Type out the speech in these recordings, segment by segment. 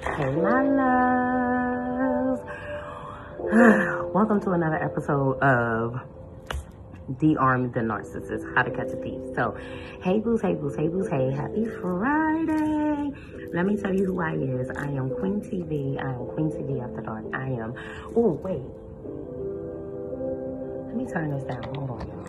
Hey, my loves. Welcome to another episode of De-Arm the Narcissist, How to Catch a Thief. So, hey, boos, hey, boos, hey, boos, hey. Happy Friday. Let me tell you who I is. I am Queen TV. I am Queen TV After Dark. I am... Oh, wait. Let me turn this down. Hold on, y'all.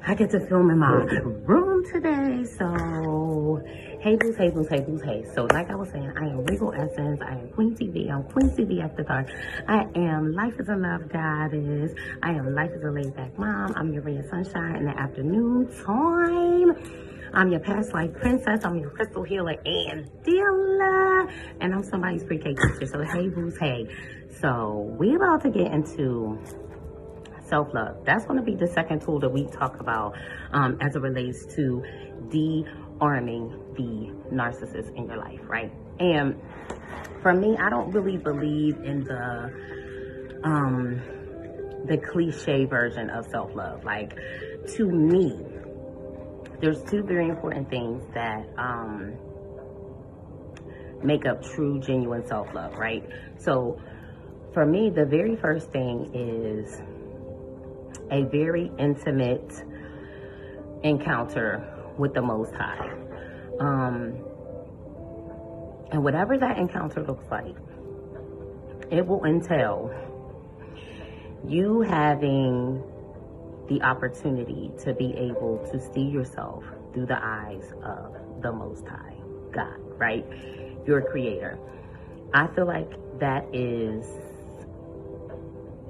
I get to film in my room today, so hey boos, hey boos, hey boos, hey. So like I was saying, I am Regal Essence, I am Queen TV, I'm Queen TV After Dark. I am Life is a Love Goddess, I am Life is a Laid Back Mom, I'm your ray of sunshine in the afternoon time. I'm your past life princess, I'm your crystal healer and dealer, and I'm somebody's pre-K teacher, so hey boos, hey. So we about to get into self-love. That's going to be the second tool that we talk about as it relates to de-arming the narcissist in your life, right? And for me, I don't really believe in the cliche version of self-love. Like, to me, there's two very important things that make up true, genuine self-love, right? So for me, the very first thing is a very intimate encounter with the Most High. And whatever that encounter looks like, it will entail you having the opportunity to be able to see yourself through the eyes of the Most High, God, right? Your creator. I feel like that is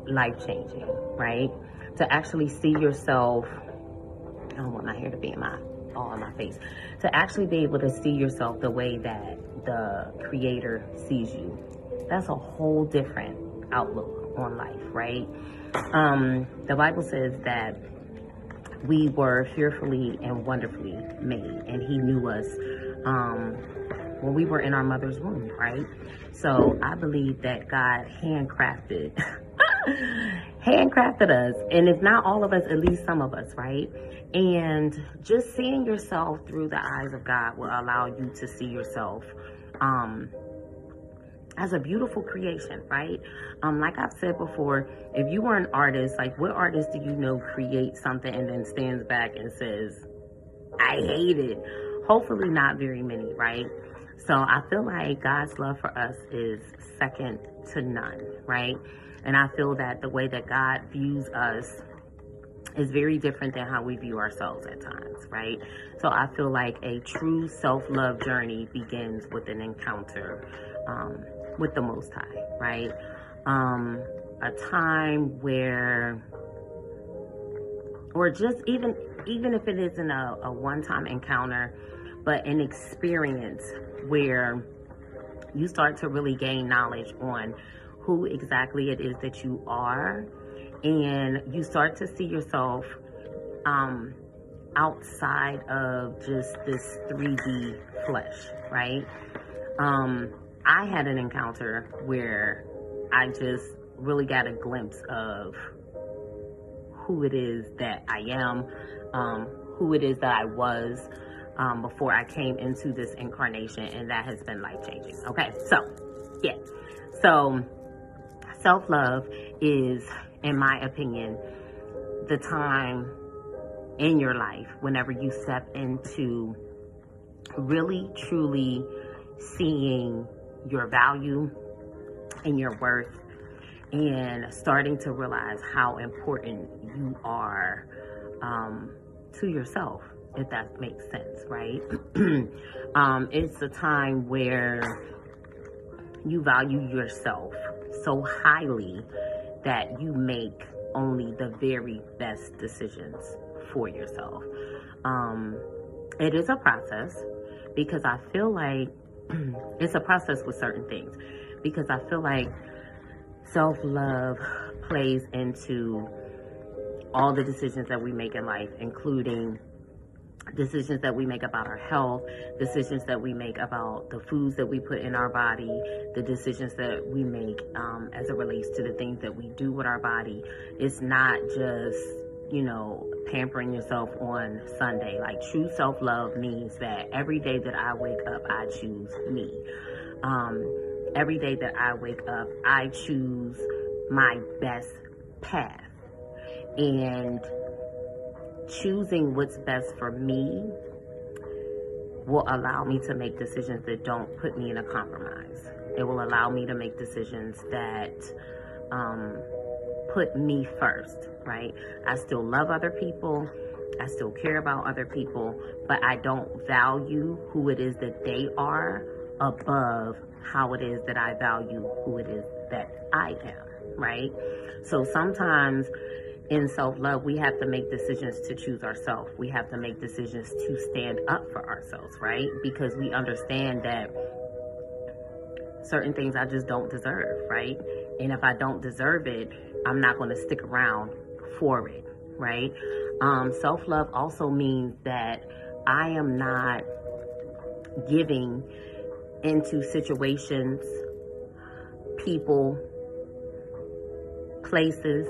life-changing, right? To actually see yourself, I don't want my hair to be all in my face, to actually be able to see yourself the way that the creator sees you. That's a whole different outlook on life, right? The Bible says that we were fearfully and wonderfully made, and he knew us when we were in our mother's womb, right? So I believe that God handcrafted us, and if not all of us, at least some of us, right? And just seeing yourself through the eyes of God will allow you to see yourself as a beautiful creation, right? Like I've said before, if you were an artist, like what artist do you know creates something and then stands back and says, I hate it? Hopefully not very many, right? So I feel like God's love for us is second to none, right? And I feel that the way that God views us is very different than how we view ourselves at times, right? So I feel like a true self-love journey begins with an encounter with the Most High, right? A time where, or just even if it isn't a one-time encounter, but an experience where you start to really gain knowledge on who exactly it is that you are, and you start to see yourself outside of just this 3D flesh, right? I had an encounter where I just really got a glimpse of who it is that I am, who it is that I was before I came into this incarnation, and that has been life-changing. Okay, so yeah, so self-love is, in my opinion, the time in your life whenever you step into really, truly seeing your value and your worth, and starting to realize how important you are to yourself, if that makes sense, right? It's a time where you value yourself so highly that you make only the very best decisions for yourself. It is a process, because I feel like it's a process with certain things, because I feel like self-love plays into all the decisions that we make in life, including decisions that we make about our health, decisions that we make about the foods that we put in our body, the decisions that we make as it relates to the things that we do with our body. It's not just you know, pampering yourself on Sunday. Like, true self-love means that every day that I wake up, I choose me. Every day that I wake up, I choose my best path. And choosing what's best for me will allow me to make decisions that don't put me in a compromise. It will allow me to make decisions that put me first, right? I still love other people. I still care about other people, but I don't value who it is that they are above how it is that I value who it is that I am, right? So sometimes in self-love, we have to make decisions to choose ourselves. We have to make decisions to stand up for ourselves, right? Because we understand that certain things I just don't deserve, right? And if I don't deserve it, I'm not going to stick around for it, right? Self-love also means that I am not giving into situations, people, places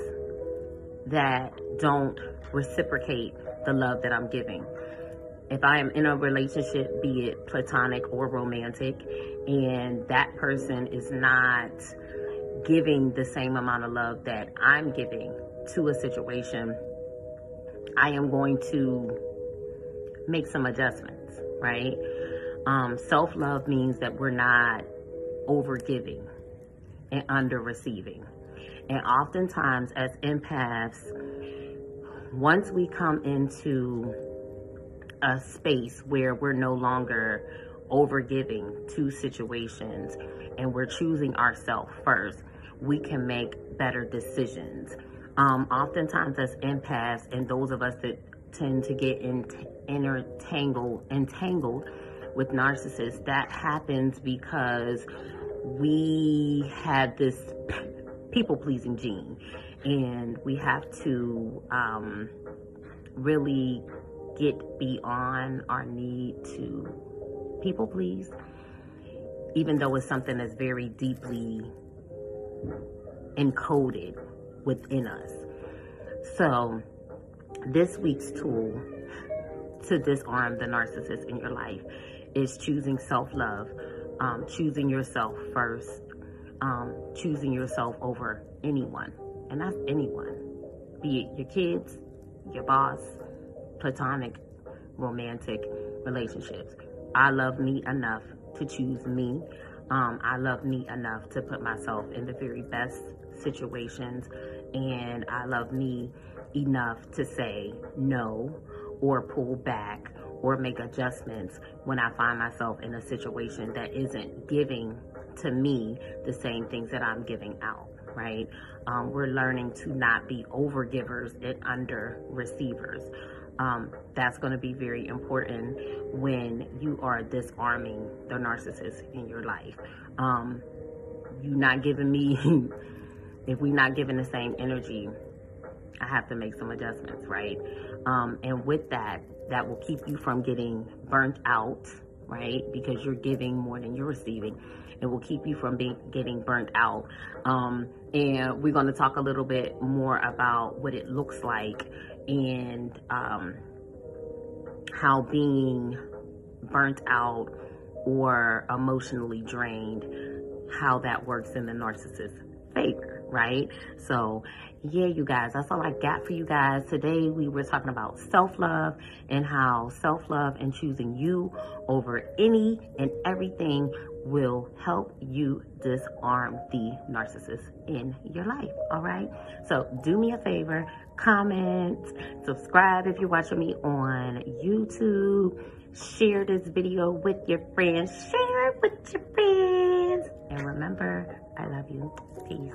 that don't reciprocate the love that I'm giving. If I am in a relationship, be it platonic or romantic, and that person is not giving the same amount of love that I'm giving to a situation, I am going to make some adjustments, right? Self-love means that we're not over-giving and under-receiving. And oftentimes as empaths, once we come into a space where we're no longer over-giving to situations and we're choosing ourselves first, we can make better decisions. Oftentimes as empaths, and those of us that tend to get entangled with narcissists, that happens because we have this people-pleasing gene, and we have to really get beyond our need to people please, even though it's something that's very deeply encoded within us. So this week's tool to disarm the narcissist in your life is choosing self-love, choosing yourself first, choosing yourself over anyone. And that's anyone, be it your kids, your boss, platonic, romantic relationships. I love me enough to choose me. I love me enough to put myself in the very best situations, and I love me enough to say no or pull back or make adjustments when I find myself in a situation that isn't giving to me the same things that I'm giving out, right? We're learning to not be over givers and under receivers. That's going to be very important when you are disarming the narcissist in your life. You not giving me, if we're not giving the same energy, I have to make some adjustments, right? And with that, that will keep you from getting burnt out, right? Because you're giving more than you're receiving. It will keep you from getting burnt out. And we're going to talk a little bit more about what it looks like and how being burnt out or emotionally drained, how that works in the narcissist's favor, right? So yeah, you guys, that's all I got for you guys. Today we were talking about self-love and how self-love and choosing you over any and everything will help you disarm the narcissist in your life. All right, so do me a favor, comment, subscribe if you're watching me on YouTube, share this video with your friends, share it with your friends, and remember, I love you. Peace.